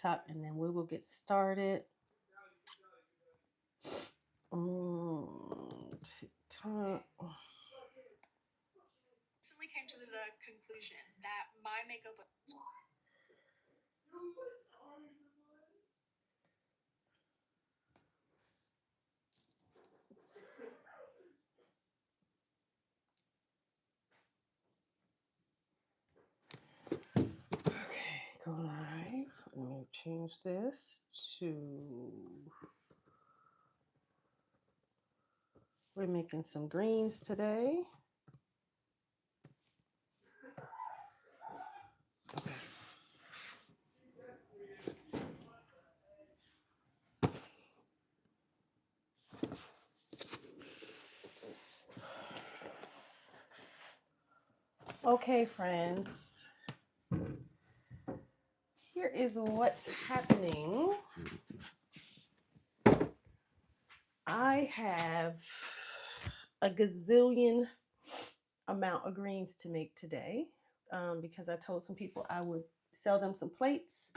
top, and then we will get started. TikTok. Recently came to the conclusion that my makeup was okay. Go live. Let me change this to. We're making some greens today. Okay. Okay, friends. Here is what's happening. I have a gazillion amount of greens to make today because I told some people I would sell them some plates,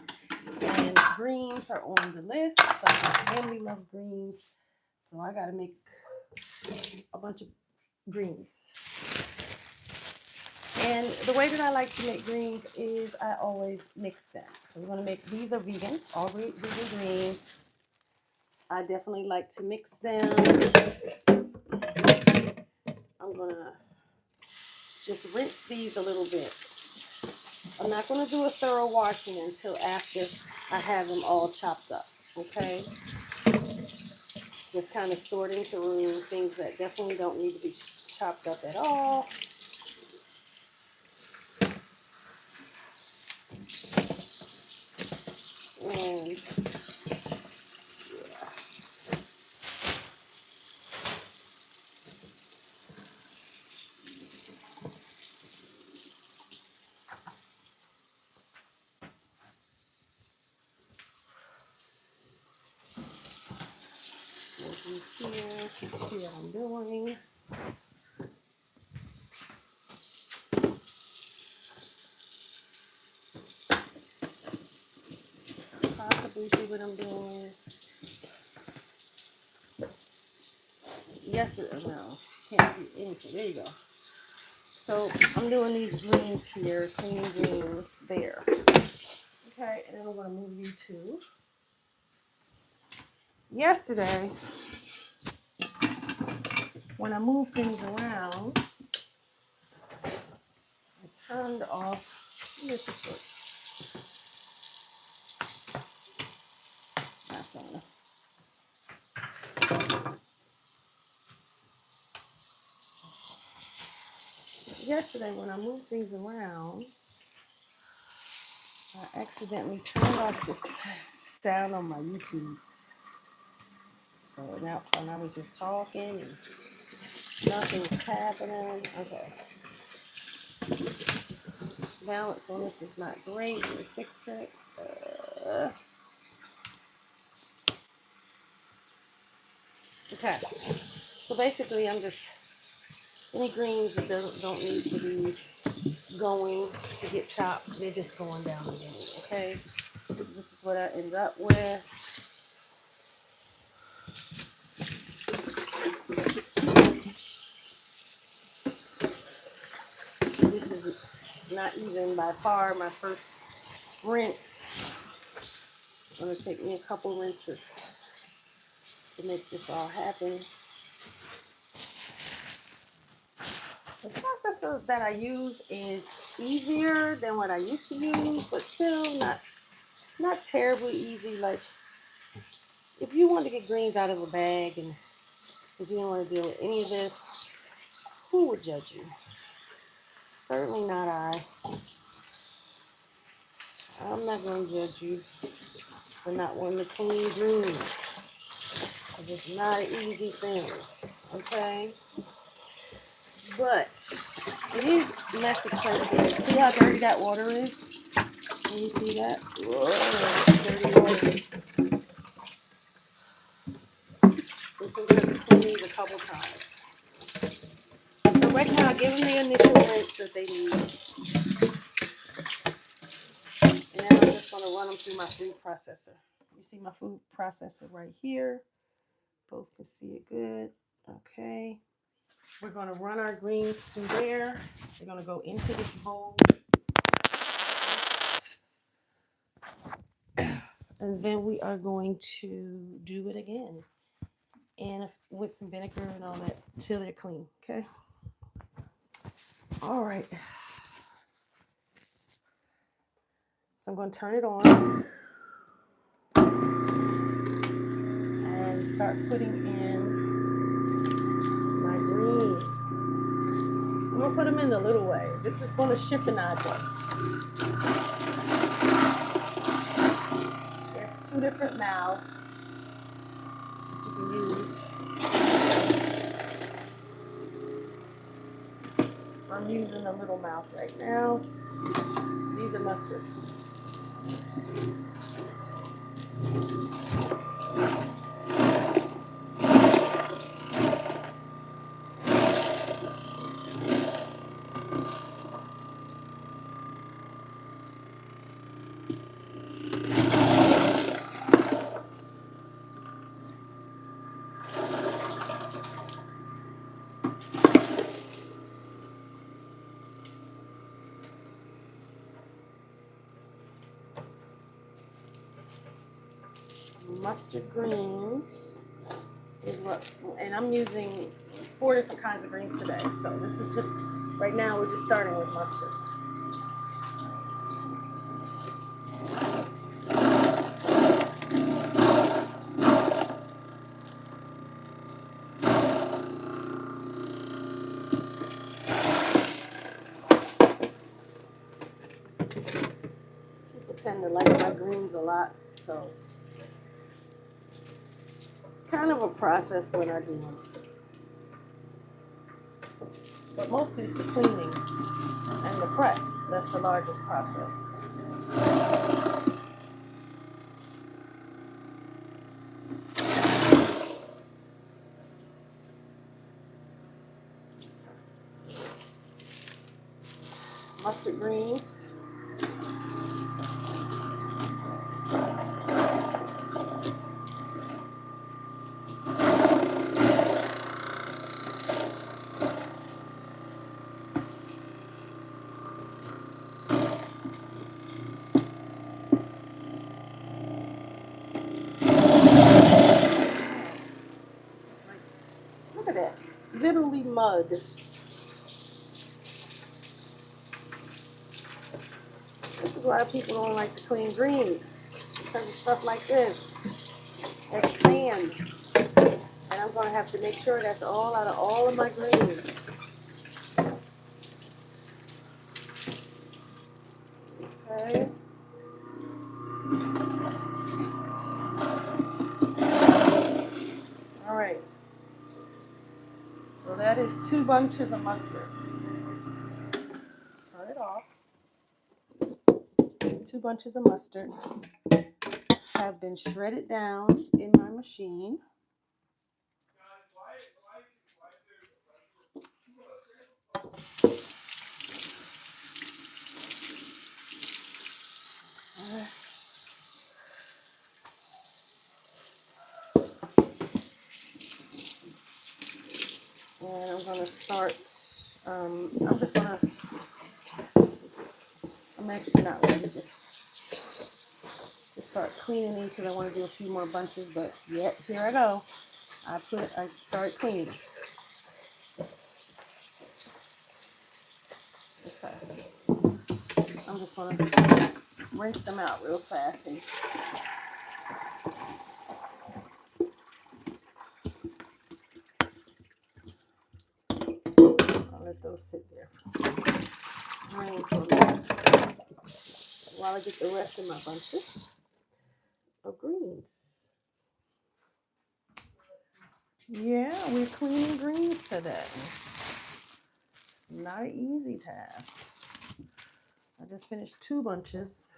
and greens are on the list. But my family loves greens, so I got to make a bunch of greens. And the way that I like to make greens is I always mix them. So we're going to make, these are vegan, all vegan greens. I definitely like to mix them. I'm going to just rinse these a little bit. I'm not going to do a thorough washing until after I have them all chopped up, okay? Just kind of sorting through things that definitely don't need to be chopped up at all. And here, see what I'm doing. Possibly see what I'm doing. Yes, no, can't see anything. There you go. So I'm doing these greens here, clean greens there. Okay, and then I'm gonna move you to yesterday. When I moved things around, I turned off this is that's on. Yesterday when I moved things around, I accidentally turned off this sound on my YouTube. So now when I was just talking and nothing was happening. Okay. Balance on this is not great. Let me fix it. Okay. So basically, I'm just any greens that don't need to be going to get chopped. They're just going down again. Okay. This is what I end up with. This is not even by far my first rinse. It's gonna take me a couple rinses to make this all happen. The process that I use is easier than what I used to use, but still not terribly easy. Like if you want to get greens out of a bag and if you don't want to deal with any of this, who would judge you? Certainly not I. I'm not going to judge you for not wanting to clean greens. It's not an easy thing, okay? But it is less expensive. See how dirty that water is? Can you see that? Whoa, dirty water. This is going to clean these a couple times. So right now, give them the initial rinse that they need. And then I'm just going to run them through my food processor. You see my food processor right here. Both can see it good. Okay. We're going to run our greens through there. We're going to go into this bowl. And then we are going to do it again. And with some vinegar and all that till they're clean. Okay. All right. So I'm going to turn it on and start putting in my greens. I'm going to put them in the little way. This is going to chiffonade them. There's 2 different mouths that you can use. I'm using the little mouth right now. These are mustards. Mustard greens is what, and I'm using 4 different kinds of greens today. So this is just, right now we're just starting with mustard. People tend to like my greens a lot, so it's kind of a process when I do them. But mostly it's the cleaning and the prep. That's the largest process. Mustard greens. Look at that. Literally mud. This is why people don't like to clean greens. Because of stuff like this. That's sand. And I'm going to have to make sure that's all out of all of my greens. Okay. All right. So that is 2 bunches of mustard. Turn it off. 2 bunches of mustard have been shredded down in my machine. And I'm going to start, I'm actually not ready to start cleaning these because I want to do a few more bunches, but yet, here I go. I start cleaning. Okay. I'm just going to rinse them out real fast. And I'll let those sit there. While I get the rest of my bunches of greens. Yeah, we're cleaning greens today. Not an easy task. I just finished 2 bunches.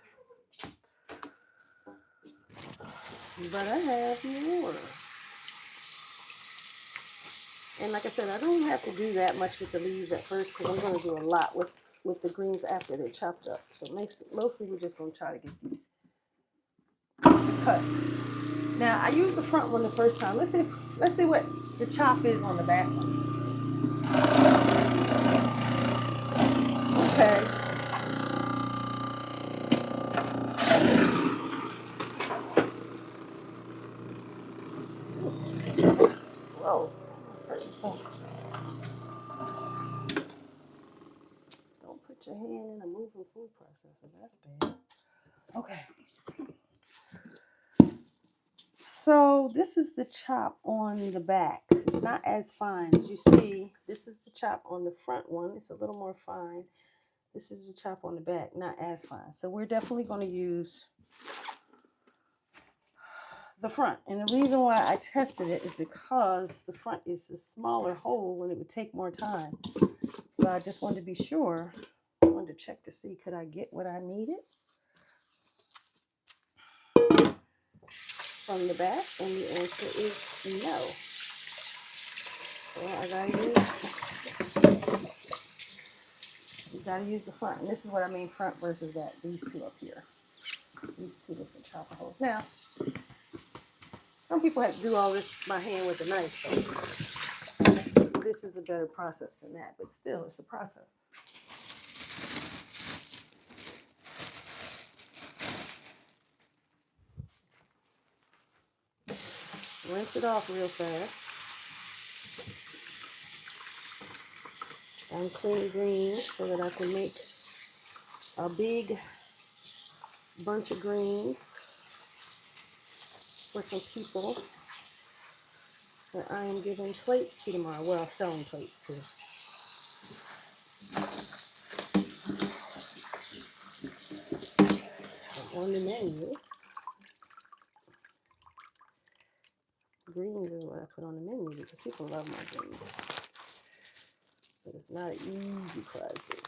But I have more. And like I said, I don't have to do that much with the leaves at first because I'm going to do a lot with the greens after they're chopped up. So mostly we're just going to try to get these cut. Now I used the front one the first time. Let's see what the chop is on the back one. Okay. Whoa. That's hurting so. Don't put your hand in a moving food processor. That's bad. Okay. So this is the chop on the back. It's not as fine as you see. This is the chop on the front one. It's a little more fine. This is the chop on the back, not as fine. So we're definitely going to use the front. And the reason why I tested it is because the front is a smaller hole and it would take more time. So I just wanted to be sure. I wanted to check to see could I get what I needed from the back, and the answer is no. So I gotta use the front. And this is what I mean front versus that. These two up here. These two different chopper holes. Now, some people have to do all this by hand with a knife, so this is a better process than that, but still it's a process. Rinse it off real fast. And clean greens so that I can make a big bunch of greens for some people that I am giving plates to tomorrow. Well, selling plates to. On the menu, greens is what I put on the menu because people love my greens. But it's not an easy process.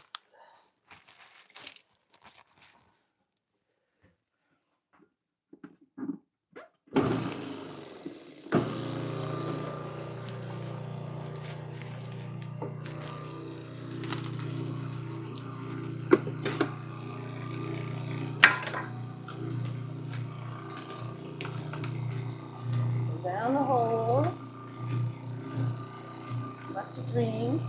Down the hole, mustard green.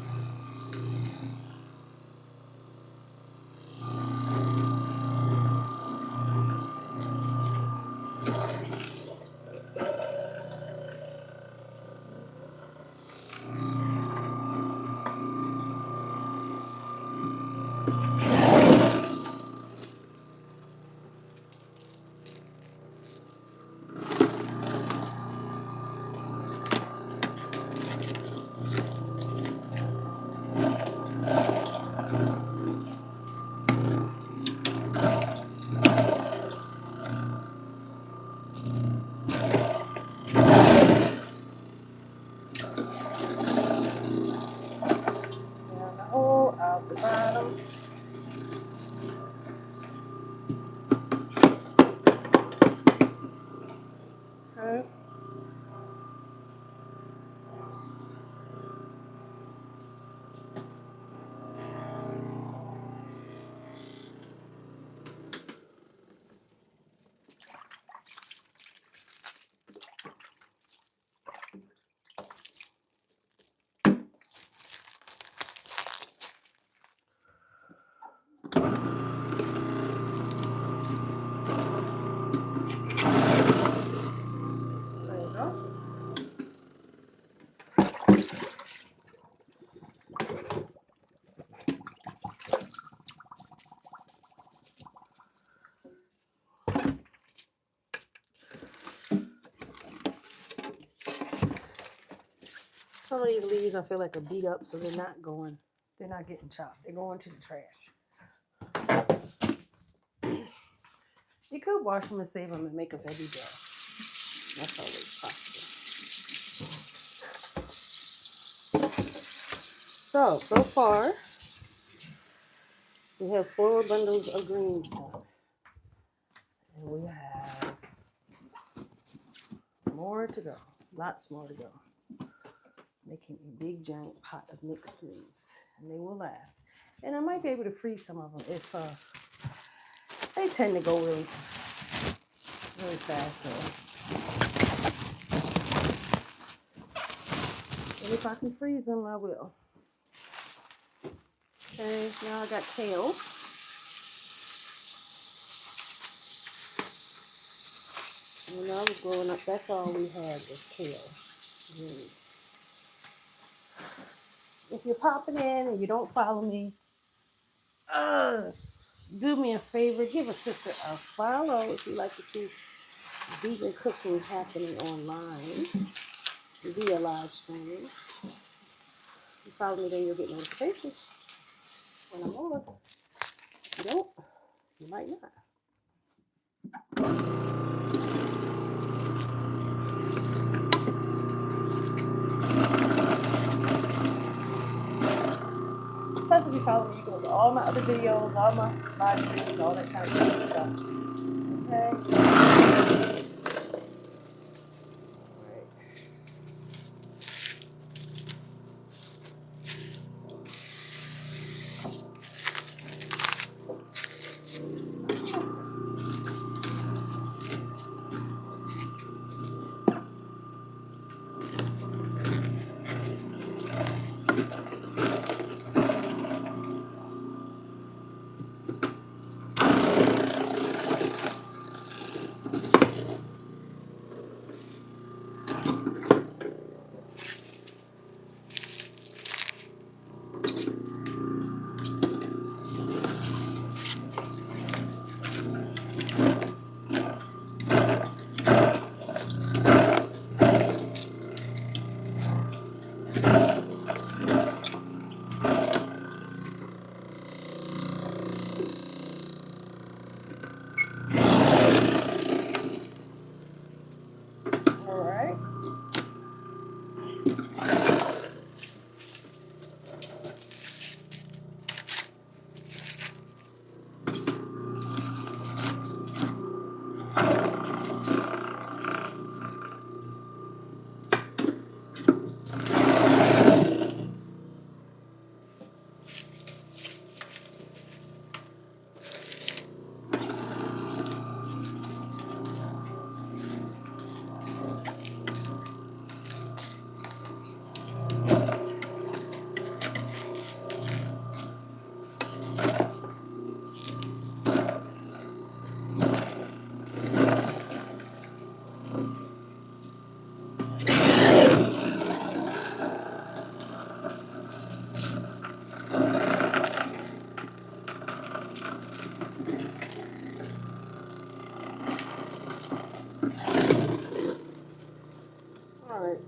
Down the hole, out the bottom. Okay. There you go. Some of these leaves I feel like are beat up, so they're not getting chopped. They're going to the trash. You could wash them and save them and make a veggie jar. That's always possible. So far, we have 4 bundles of greens done. And we have more to go. Lots more to go. Making a big giant pot of mixed greens. And they will last. And I might be able to freeze some of them if they tend to go really really fast though. And if I can freeze them, I will. Okay, now I got kale. When I was growing up, that's all we had was kale. If you're popping in and you don't follow me, do me a favor, give a sister a follow if you like to see vegan cooking happening online via live stream. You follow me, then you'll get notifications when I'm on. If you don't, you might not. Plus, if you follow me, you can look at all my other videos, all my live streams, all that kind of good stuff. Okay? All right. All right.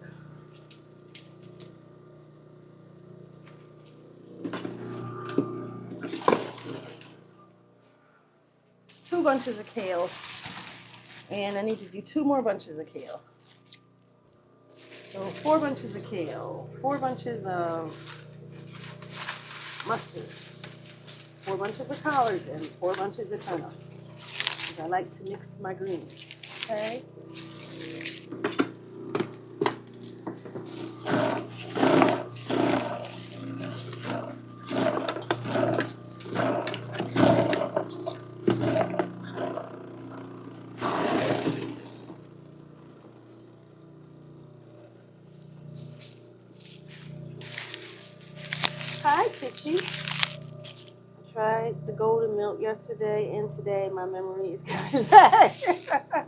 2 bunches of kale. And I need to do 2 more bunches of kale. So 4 bunches of kale, 4 bunches of mustards, 4 bunches of collards, and 4 bunches of turnips. Because I like to mix my greens. Okay? Hi, Stitchy. I tried the golden milk yesterday, and today my memory is coming back.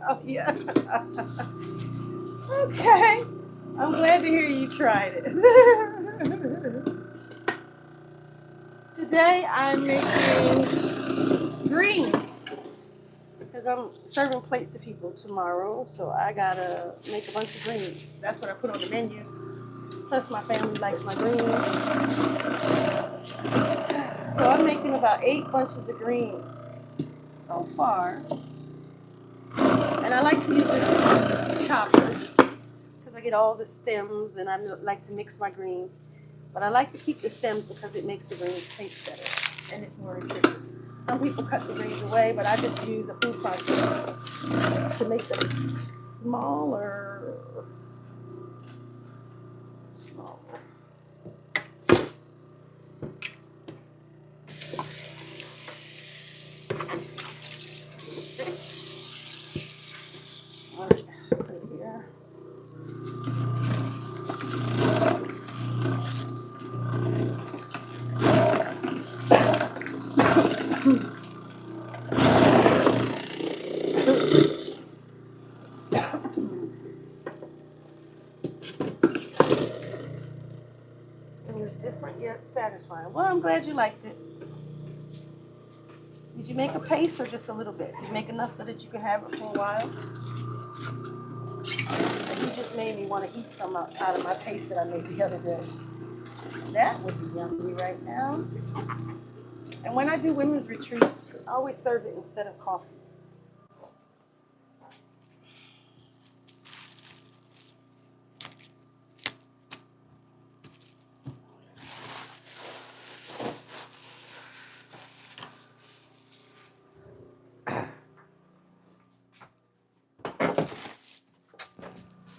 Oh, yeah. Okay. I'm glad to hear you tried it. Today I'm making greens because I'm serving plates to people tomorrow, so I gotta make a bunch of greens. That's what I put on the menu. Plus my family likes my greens. So I'm making about 8 bunches of greens so far. And I like to use this chopper because I get all the stems and I like to mix my greens. But I like to keep the stems because it makes the greens taste better and it's more nutritious. Some people cut the greens away, but I just use a food processor to make them smaller. All right, put it here. It was different yet satisfying. Well, I'm glad you liked it. Did you make a paste or just a little bit? Did you make enough so that you could have it for a while? You just made me want to eat some out of my paste that I made the other day. That would be yummy right now. And when I do women's retreats, I always serve it instead of coffee.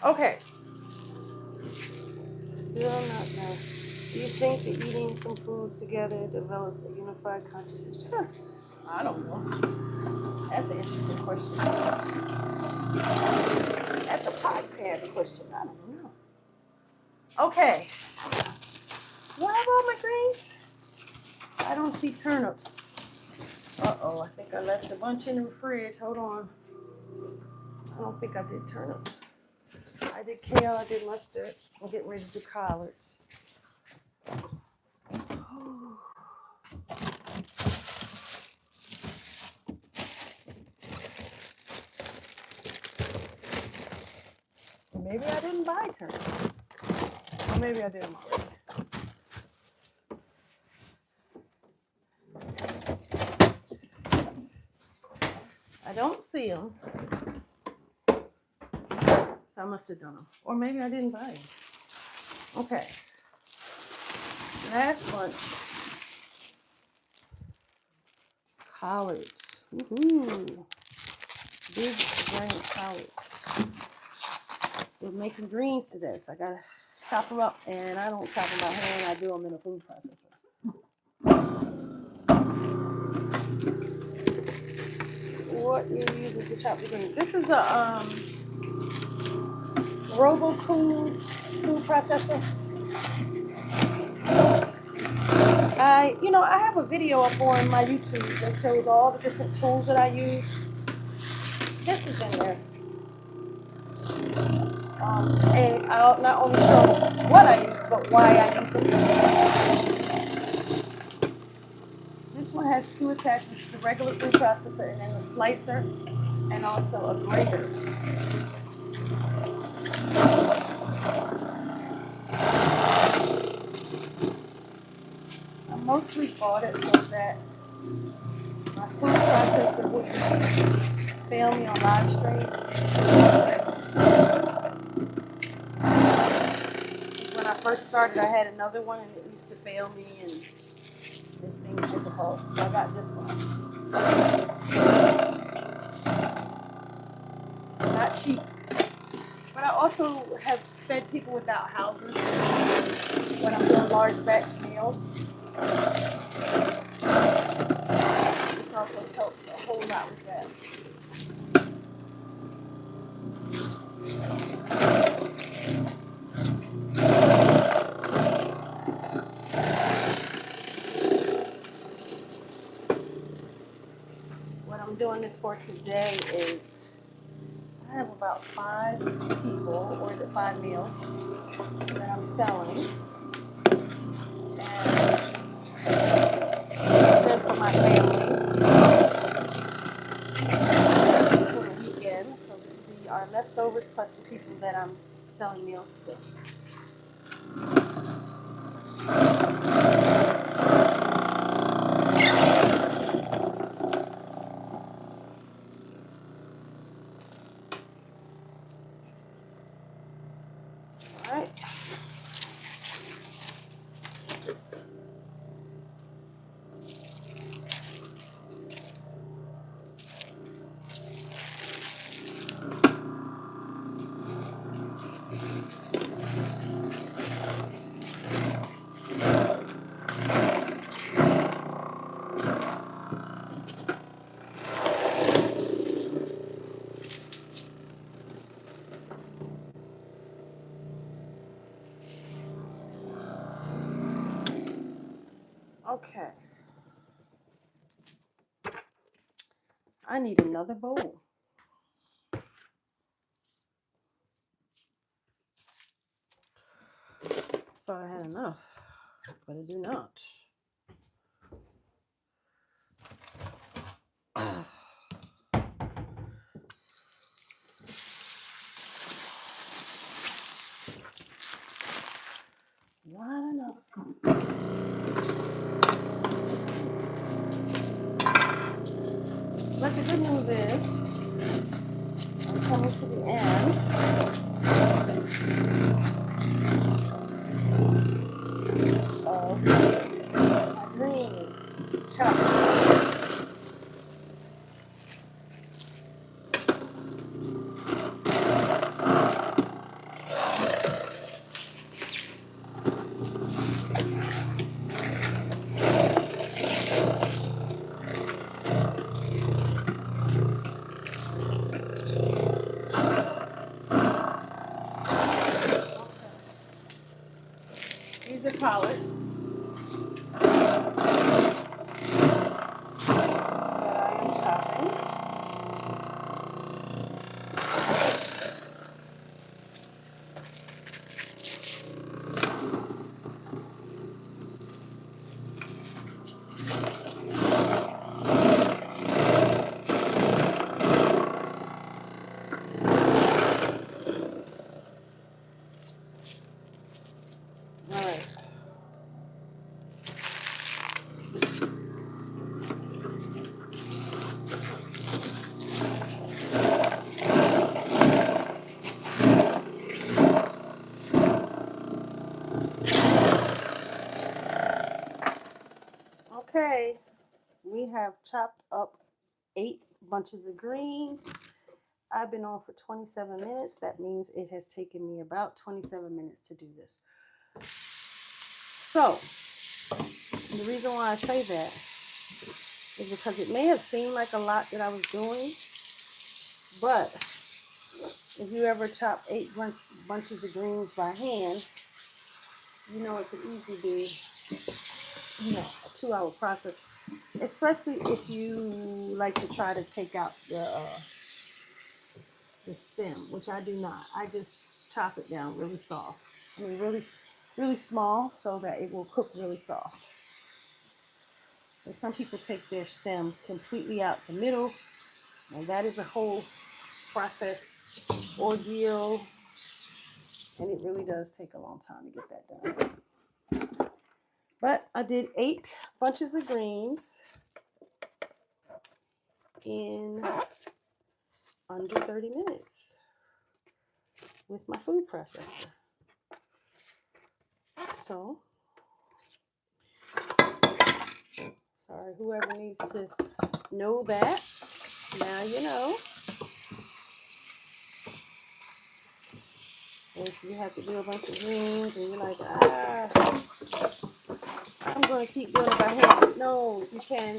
Okay. Still not done. Do you think that eating some foods together develops a unified consciousness? Huh. I don't know. That's an interesting question. That's a podcast question. I don't know. Okay. Do I have all my greens? I don't see turnips. Uh-oh, I think I left a bunch in the fridge. Hold on. I don't think I did turnips. I did kale, I did mustard. I'm getting ready to do collards. Maybe I didn't buy turnips. Or maybe I did them already. I don't see them. So I must have done them. Or maybe I didn't buy them. Okay. Last one. Collards. Woohoo. Big giant collards. We're making greens today, so I gotta chop them up, and I don't chop them by hand. I do them in a food processor. What are you using to chop the greens? This is a RoboCool food processor. I have a video up on my YouTube that shows all the different tools that I use. This is in there. And I'll not only show what I use, but why I use it. This one has two attachments, the regular food processor and then the slicer, and also a grater. I mostly bought it so that my food processor wouldn't fail me on live stream. When I first started, I had another one and it used to fail me and make things difficult. So I got this one. Not cheap. But I also have fed people without houses when I'm doing large batch meals. This also helps a whole lot with that. What I'm doing this for today is I have about 5 people, or is it 5 meals, that I'm selling. And then for my family. This is for the weekend. So this will be our leftovers plus the people that I'm selling meals to. All right. Okay. I need another bowl. Thought I had enough, but I do not. Not enough. But the good news is, I'm coming to the end of my greens chopped. These are collards that I am chopping. All right. Okay, we have chopped up 8 bunches of greens. I've been on for 27 minutes. That means it has taken me about 27 minutes to do this. So, the reason why I say that is because it may have seemed like a lot that I was doing, but if you ever chop 8 bunches of greens by hand, you know it could easily be, a 2-hour process, especially if you like to try to take out the stem, which I do not. I just chop it down really soft. I mean, really, really small so that it will cook really soft. And some people take their stems completely out the middle, and that is a whole process, ordeal, and it really does take a long time to get that done. But I did 8 bunches of greens in under 30 minutes with my food processor. So, sorry, whoever needs to know that, now you know. If you have to do a bunch of greens and you're like, I'm going to keep doing it by hand. No, you can,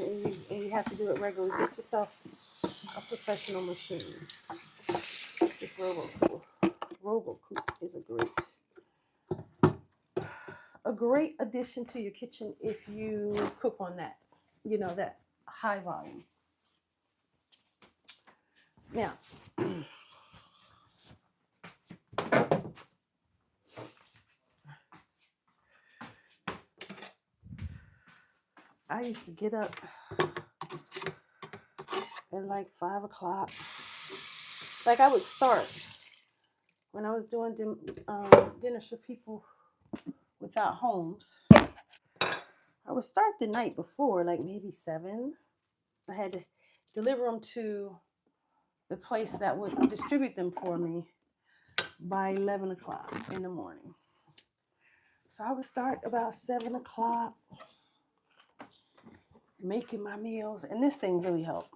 and you have to do it regularly. Get yourself a professional machine. This RoboCoop is a great addition to your kitchen if you cook on that, that high volume. Now, I used to get up at like 5 o'clock. Like I would start when I was doing dinners for people without homes. I would start the night before, like maybe 7. I had to deliver them to the place that would distribute them for me by 11 o'clock in the morning. So I would start about 7 o'clock making my meals, and this thing really helped.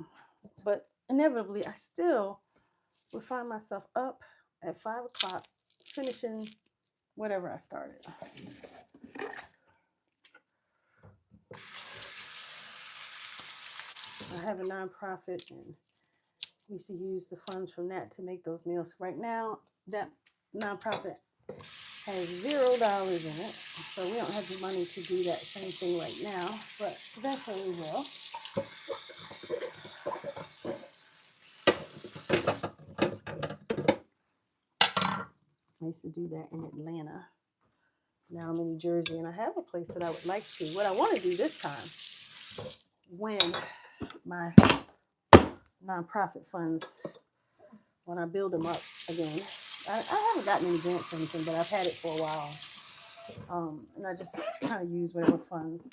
But inevitably, I still would find myself up at 5 o'clock finishing whatever I started. I have a nonprofit, and we used to use the funds from that to make those meals. Right now, that nonprofit has $0 in it. So we don't have the money to do that same thing right now, but eventually we will. I used to do that in Atlanta. Now I'm in New Jersey, and I have a place that I would like to. What I want to do this time, when my nonprofit funds, when I build them up again, I haven't gotten any grants or anything, but I've had it for a while. And I just kind of use whatever funds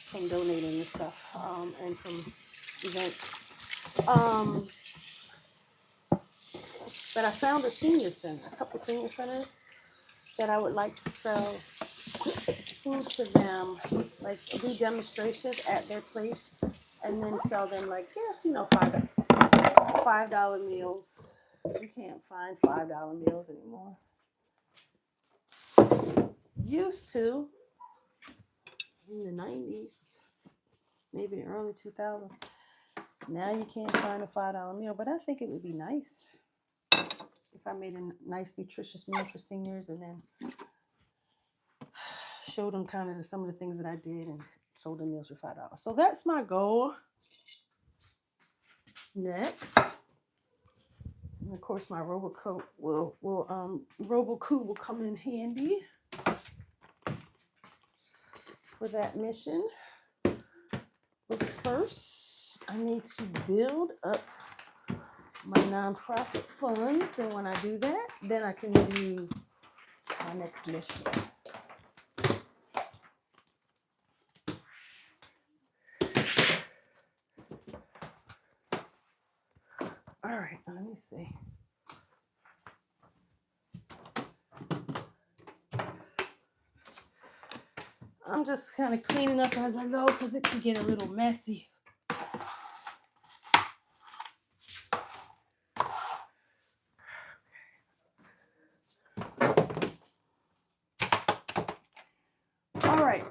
from donating and stuff, and from events. But I found a senior center, a couple senior centers that I would like to sell food to them, like do demonstrations at their place, and then sell them like, $5 meals. You can't find $5 meals anymore. Used to in the 90s, maybe the early 2000s. Now you can't find a $5 meal, but I think it would be nice if I made a nice nutritious meal for seniors and then showed them kind of some of the things that I did and sold them meals for $5. So that's my goal. Next, and of course, my RoboCo will come in handy for that mission. But first, I need to build up my nonprofit funds, and when I do that, then I can do my next mission. All right, let me see. I'm just kind of cleaning up as I go because it can get a little messy. All right.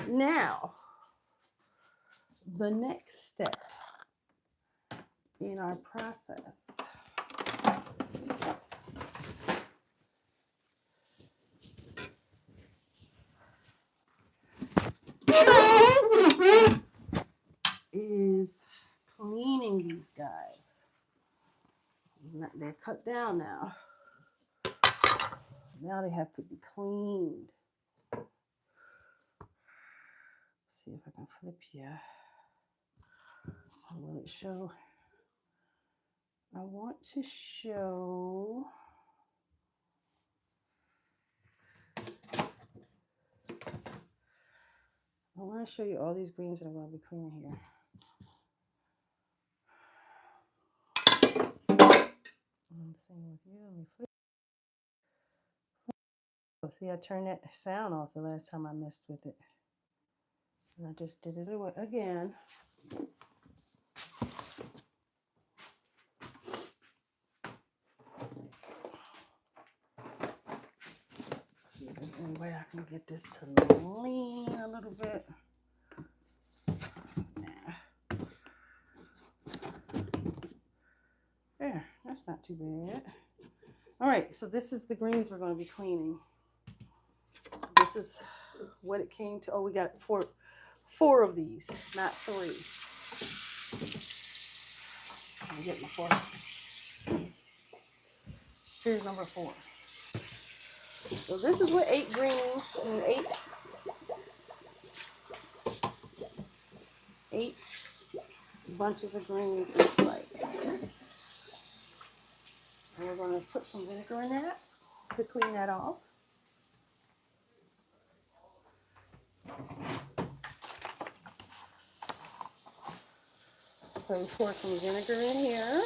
Now, the next step in our process is cleaning these guys. They're cut down now. Now they have to be cleaned. Let's see if I can flip here. Will it show? I want to show. I want to show you all these greens that I'm going to be cleaning here. Same with you. Let me flip. Oh, see, I turned that sound off the last time I messed with it. And I just did it again. See if there's any way I can get this to lean a little bit. There, that's not too bad. All right, so this is the greens we're going to be cleaning. This is what it came to. Oh, we got four of these, not 3. Let me get my fork. Here's number 4. So this is what 8 greens and 8 bunches of greens looks like. And we're going to put some vinegar in that to clean that off. So we pour some vinegar in here.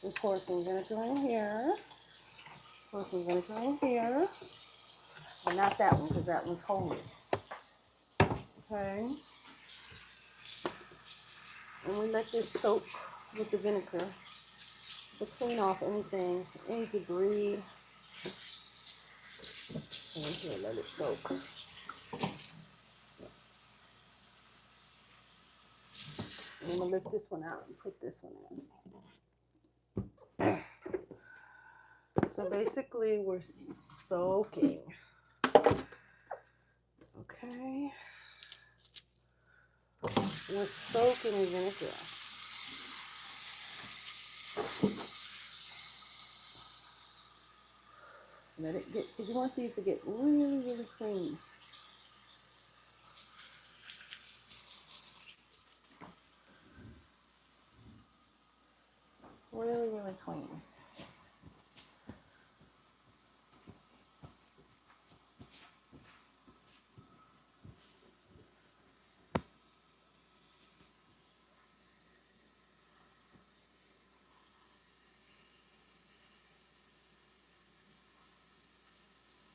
We pour some vinegar in here. Pour some vinegar in here. But not that one, because that one's holy. Okay. And we let this soak with the vinegar to clean off anything, any debris. And here, let it soak. I'm going to lift this one out and put this one in. So basically we're soaking. Okay. We're soaking in vinegar. Let it get, you want these to get really, really clean. Really, really clean.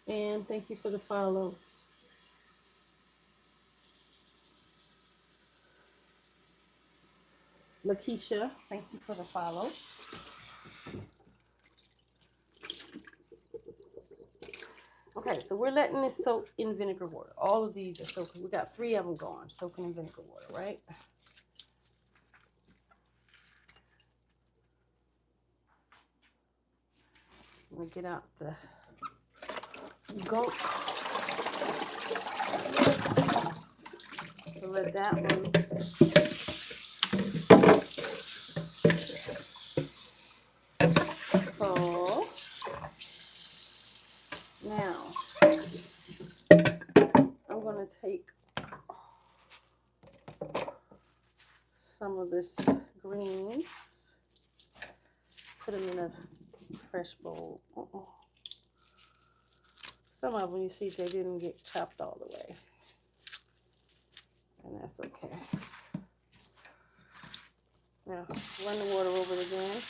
And thank you for the follow. Lakeisha, thank you for the follow. Okay, so we're letting this soak in vinegar water. All of these are soaking. We got 3 of them going, soaking in vinegar water, right? I'm gonna get out the gunk. So let that one fall. Now, I'm gonna take some of this greens, put them in a fresh bowl. Some of them, you see, they didn't get chopped all the way, and that's okay. Now, run the water over it again,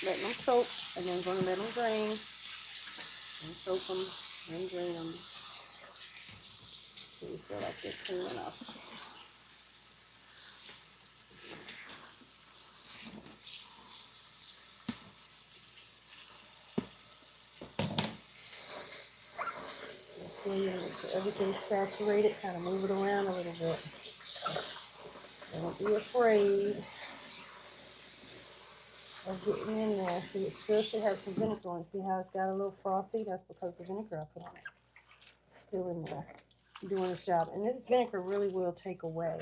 let them soak, and then going to let them drain, and soak them, and drain them. So you feel like they're clean enough. Make sure everything's saturated, kind of move it around a little bit. Don't be afraid of getting in there. See, it still should have some vinegar on it. See how it's got a little frothy? That's because the vinegar I put on it. It's still in there, doing its job. And this vinegar really will take away.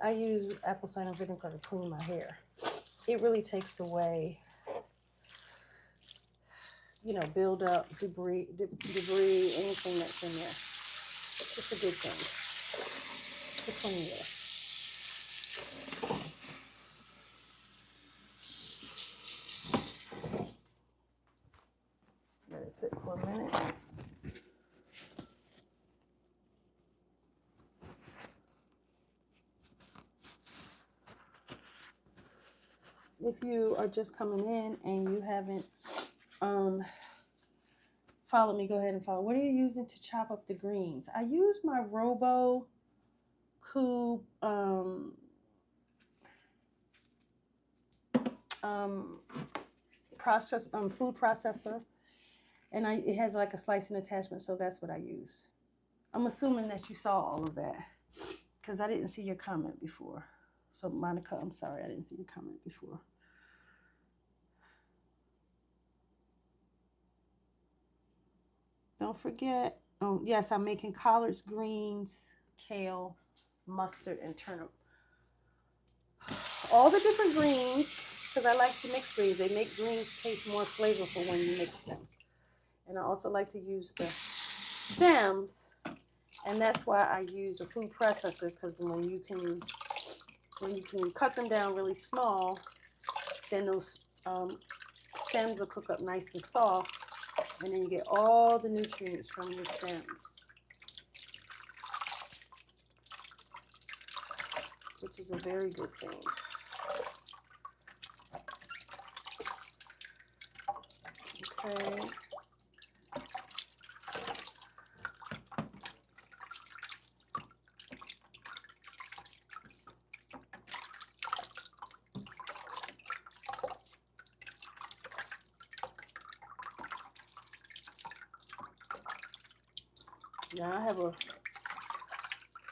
I use apple cider vinegar to clean my hair. It really takes away, you know, build up debris, anything that's in there. It's a good thing to clean with. Let it sit for a minute. If you are just coming in and you haven't followed me, go ahead and follow. What are you using to chop up the greens? I use my Robo Cube food processor, and it has like a slicing attachment, so that's what I use. I'm assuming that you saw all of that because I didn't see your comment before. So Monica, I'm sorry, I didn't see your comment before. Don't forget, oh yes, I'm making collards, greens, kale, mustard, and turnip. All the different greens, because I like to mix greens. They make greens taste more flavorful when you mix them. And I also like to use the stems, and that's why I use a food processor, because when you can cut them down really small, then those stems will cook up nice and soft, and then you get all the nutrients from your stems, which is a very good thing. Okay. Now I have a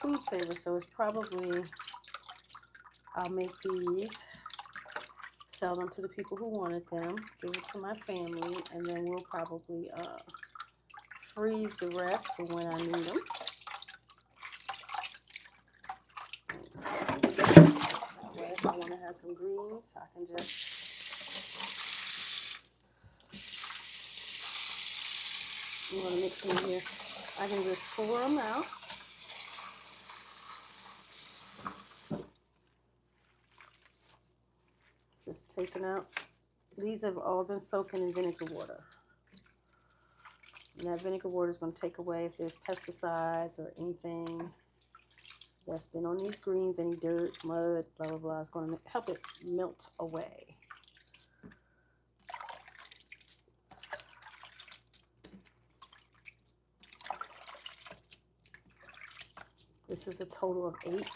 food saver, so it's probably, I'll make these sell them to the people who wanted them, give it to my family, and then we'll probably freeze the rest for when I need them. That way, if I want to have some greens, I can just I'm going to mix them in here. I can just pour them out. Just taking out. These have all been soaking in vinegar water. And that vinegar water is going to take away if there's pesticides or anything that's been on these greens, any dirt, mud, blah, blah, blah. It's going to help it melt away. This is a total of 8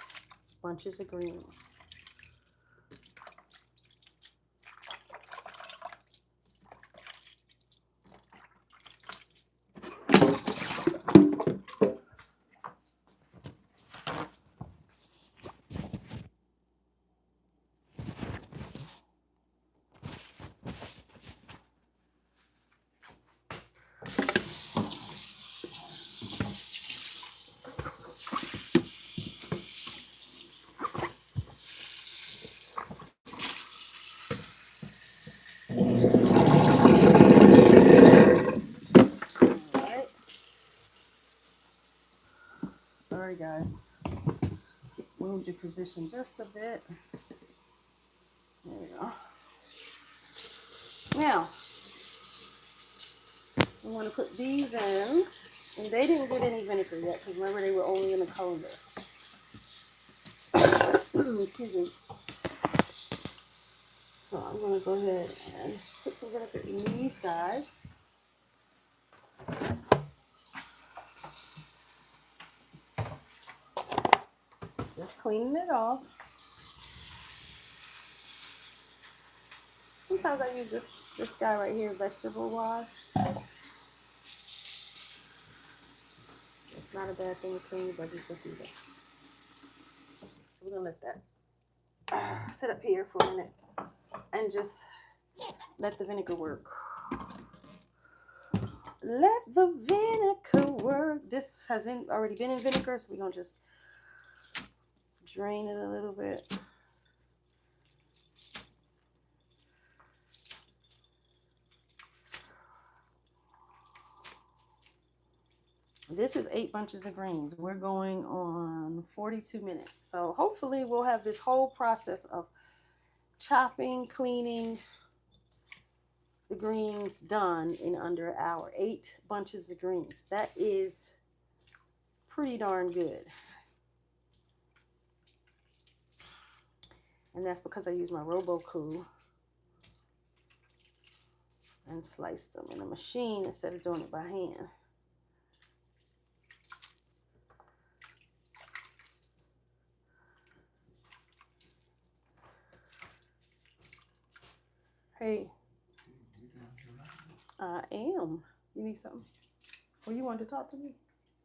bunches of greens. Sorry guys, moved your position just a bit. There we go. Now, I'm going to put these in, and they didn't get any vinegar yet, because remember they were only in the colander. Excuse me. So I'm going to go ahead and put some vinegar in these guys. Just cleaning it off. Sometimes I use this guy right here, vegetable wash. It's not a bad thing to clean, but just don't do that. So we're gonna let that sit up here for a minute and just let the vinegar work. Let the vinegar work. This hasn't already been in vinegar, so we're gonna just drain it a little bit. This is 8 bunches of greens. We're going on 42 minutes. So hopefully we'll have this whole process of chopping, cleaning the greens done in under an hour. 8 bunches of greens. That is pretty darn good. And that's because I use my Robocool and sliced them in a machine instead of doing it by hand. Hey, I am. You need something? Well, you wanted to talk to me?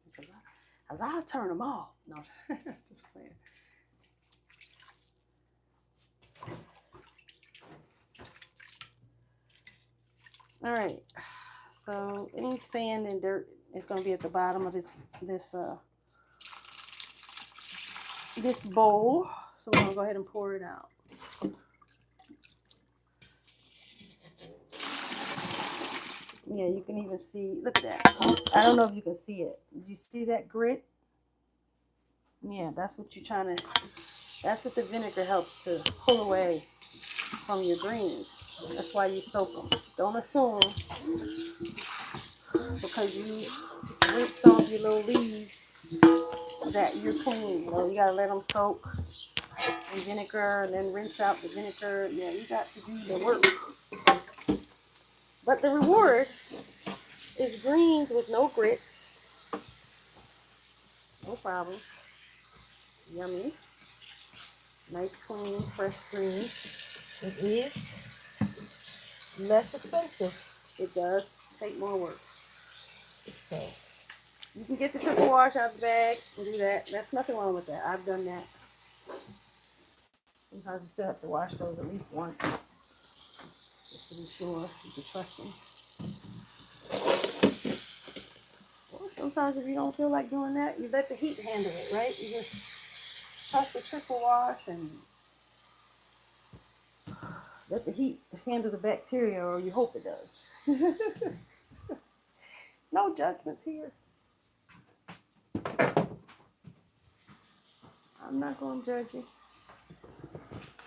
Because I'll turn them off. No, just playing. All right. So any sand and dirt is going to be at the bottom of this bowl. So we're going to go ahead and pour it out. Yeah, you can even see, look at that. I don't know if you can see it. Did you see that grit? Yeah, that's what you're trying to, that's what the vinegar helps to pull away from your greens. That's why you soak them. Don't assume because you rinsed off your little leaves that you're clean. You know, you gotta let them soak in vinegar and then rinse out the vinegar. Yeah, you got to do the work. But the reward is greens with no grit. No problem. Yummy. Nice, clean, fresh greens. It is less expensive. It does take more work. So you can get the triple wash out of the bag and do that. There's nothing wrong with that. I've done that. Sometimes you still have to wash those at least once. to be sure you can trust them. Or sometimes if you don't feel like doing that, you let the heat handle it, right? You just press the triple wash and let the heat handle the bacteria, or you hope it does. No judgments here. I'm not going to judge you.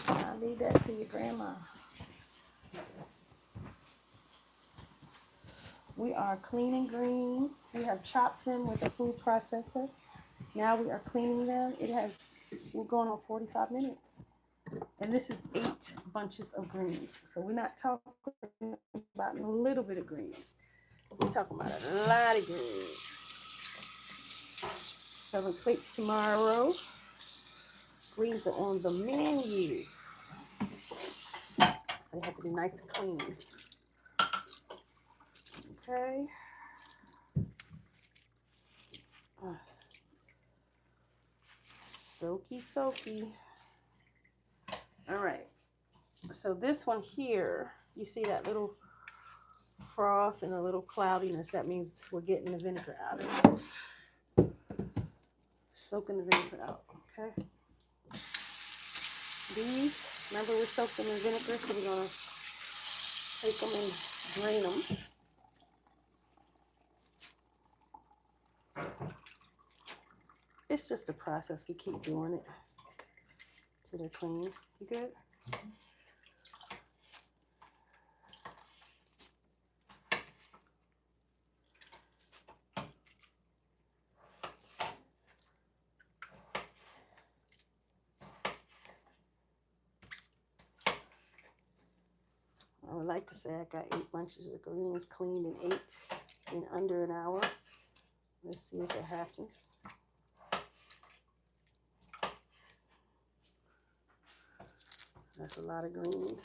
I'll leave that to your grandma. We are cleaning greens. We have chopped them with a food processor. Now we are cleaning them. We're going on 45 minutes. And this is 8 bunches of greens. So we're not talking about a little bit of greens. We're talking about a lot of greens. 7 plates tomorrow. Greens are on the menu. So they have to be nice and clean. Okay. Soaky. All right. So this one here, you see that little froth and a little cloudiness. That means we're getting the vinegar out of those. Soaking the vinegar out, okay? These, remember we soaked them in vinegar, so we're gonna take them and drain them. It's just a process. We keep doing it till they're clean. You good? I would like to say I got 8 bunches of greens cleaned in under an hour. Let's see if it happens. That's a lot of greens.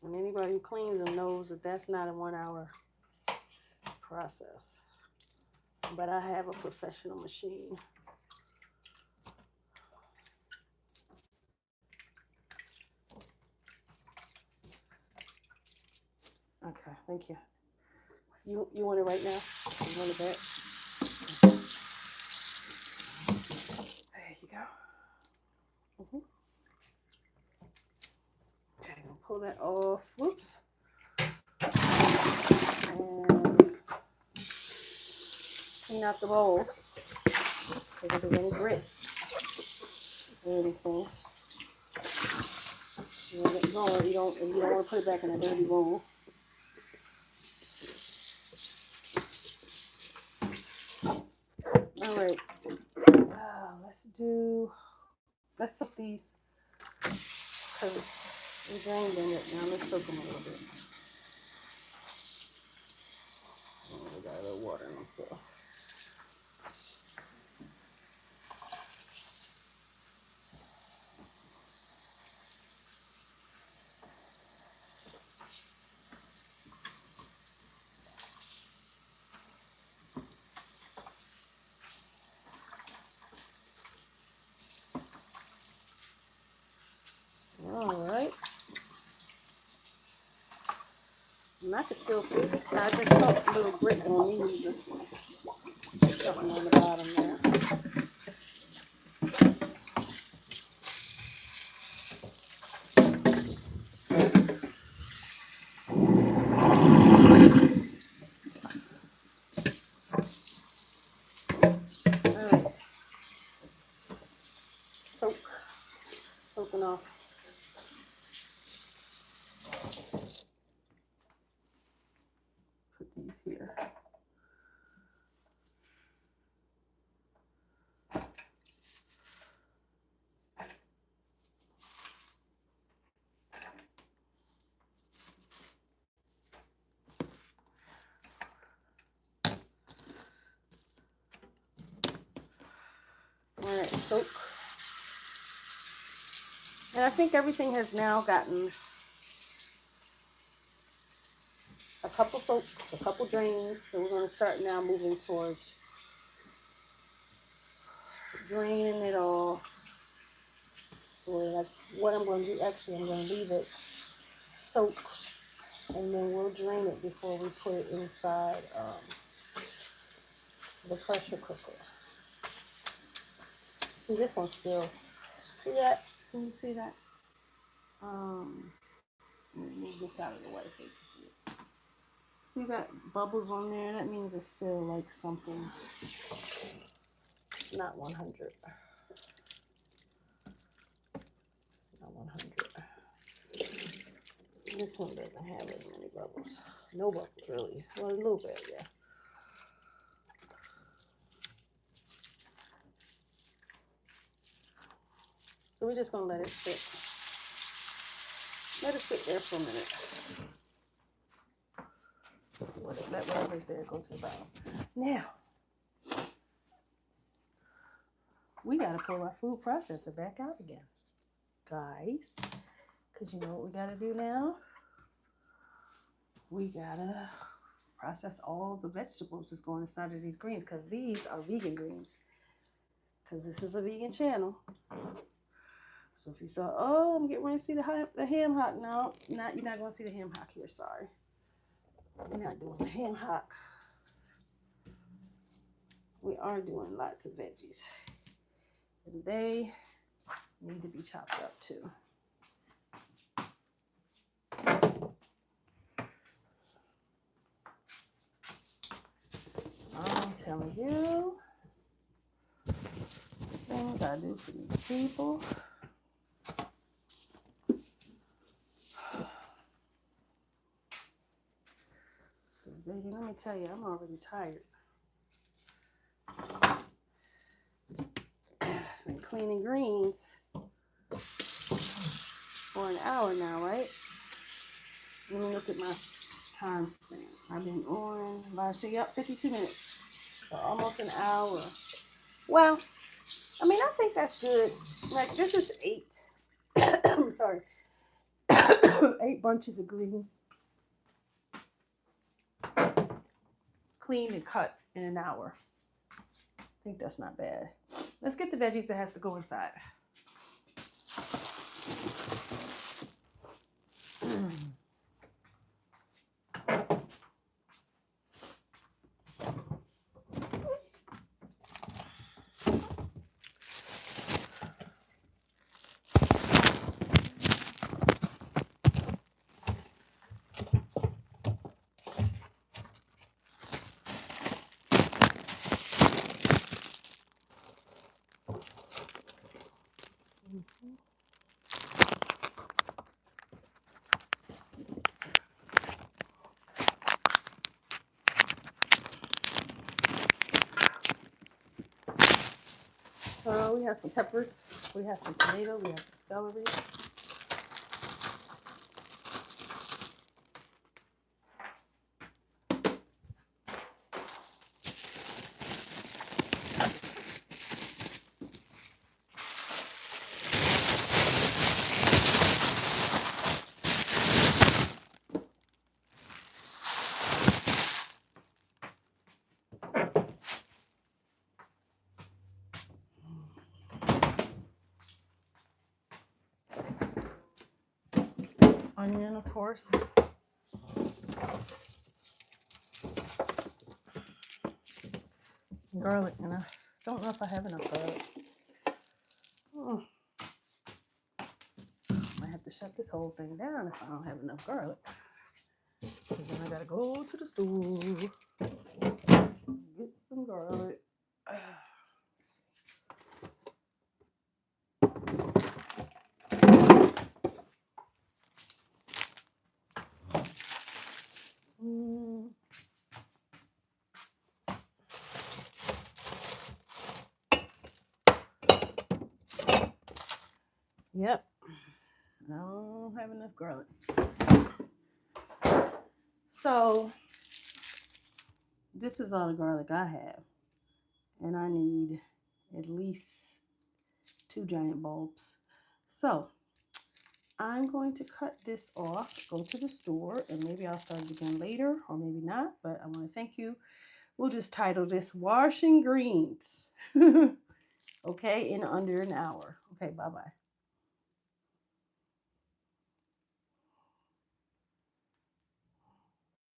And anybody who cleans them knows that that's not a 1 hour process. But I have a professional machine. Okay, thank you. You want it right now? You want it back? There you go. Okay, I'm gonna pull that off. Whoops. And clean out the bowl. If there's any grit or anything. You let it go. You don't want to put it back in a dirty bowl. All right. Let's soak these because we drained them right now. Let's soak them a little bit. Oh, we got a little water in them still. All right. And I can still feel it. I just felt a little grit on these. Something on the bottom there. All right. Soaking off. Put these here. All right, soak. And I think everything has now gotten a couple soaks, a couple drains. So we're going to start now moving towards draining it all for it. What I'm going to do, actually, I'm going to leave it soak, and then we'll drain it before we put it inside the pressure cooker. See, this one's still, see that? Can you see that? Let me move this out of the way so you can see it. See that bubbles on there? That means it's still like something not 100. Not 100. This one doesn't have as many bubbles. No bubbles, really. Well, a little bit, yeah. So we're just going to let it sit. Let it sit there for a minute. Let whatever's there go to the bottom. Now, we got to pull our food processor back out again, guys. Because you know what we got to do now? We got to process all the vegetables that's going inside of these greens, because these are vegan greens. Because this is a vegan channel. So if you thought, oh, I'm getting ready to see the ham hock. No, you're not going to see the ham hock here. Sorry. We're not doing the ham hock. We are doing lots of veggies. And they need to be chopped up too. I'm telling you, things I do for these people. Because, baby, let me tell you, I'm already tired. Been cleaning greens for an hour now, right? Let me look at my time span. I've been on last year, yep, 52 minutes. So almost an hour. Well, I mean, I think that's good. Like, this is 8. I'm sorry. 8 bunches of greens. Cleaned and cut in an hour. I think that's not bad. Let's get the veggies that have to go inside. We have some peppers, we have some tomato, we have some celery. Onion, of course. Garlic, and I don't know if I have enough garlic. Might have to shut this whole thing down if I don't have enough garlic. Because then I gotta go to the store, get some garlic. Yep, I don't have enough garlic. So this is all the garlic I have, and I need at least 2 giant bulbs. So I'm going to cut this off, go to the store, and maybe I'll start it again later, or maybe not, but I want to thank you. We'll just title this Washing Greens. Okay, in under an hour. Okay, bye-bye.